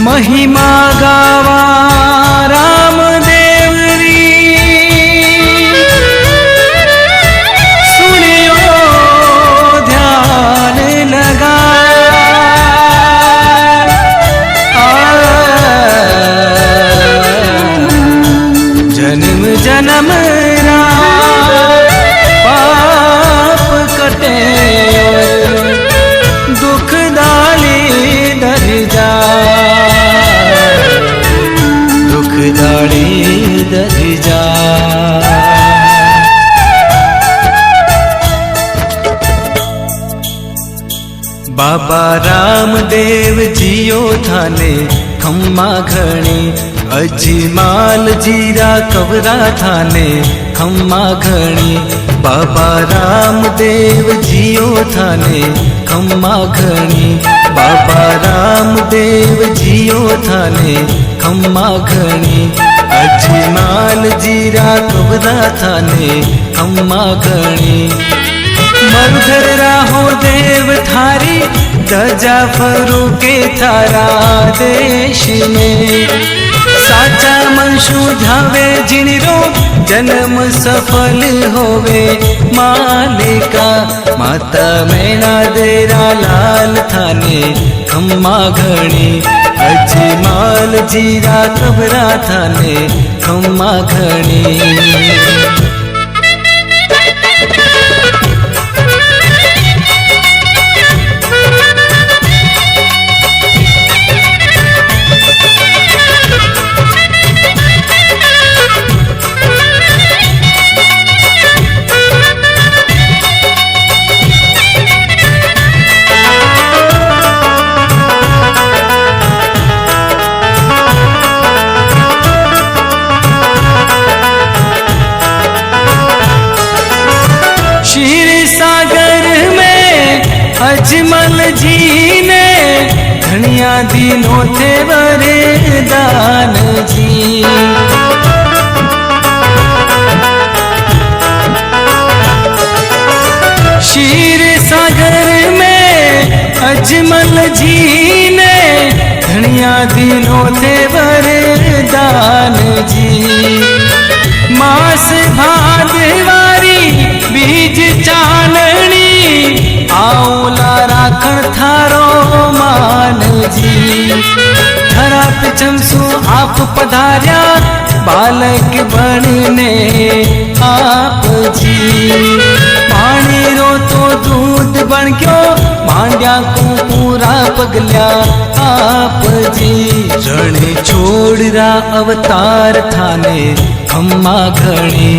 महिमा गावा रामदेव री, सुनियो ध्यान लगा। जन्म जन्म रा पाप कटे, दुख दाली डर जा, दुख दाली डर जा। बाबा रामदेव जियो थाने खम्मा घणी, अजमाल जीरा कवरा थाने खम्मा घणी। बाबा रामदेव जियो थाने खम्मा घणी, बाबा रामदेव जियो थाने खम्मा घणी। अजमाल जीरा कवरा थाने खम्मा घणी। मरुधर राहो देव थारी, दजा फरूके थारा देश में। साचा मनशु ध्यावे जिणरो, जन्म सफल होवे मालिका। माता मैना देरा लाल थाने खम्मा घणी, अजमाल जीरा कबरा थाने खम्मा घणी। अजमल जी ने धनिया दिनों थे वरदान जी। क्षीर सागर में अजमल जी ने धनिया दिनों थे वरदान जी। मास भादवारी बीज चाननी, आउला राखण थारो मान जी। धरा पे चमसू आप पधार्या, बालक बनने आप जी। पानी रो तो दूध बन गयो, मांड्या को पूरा पगल्या आप जी। रण छोड़ रा अवतार थाने खम्मा घणी।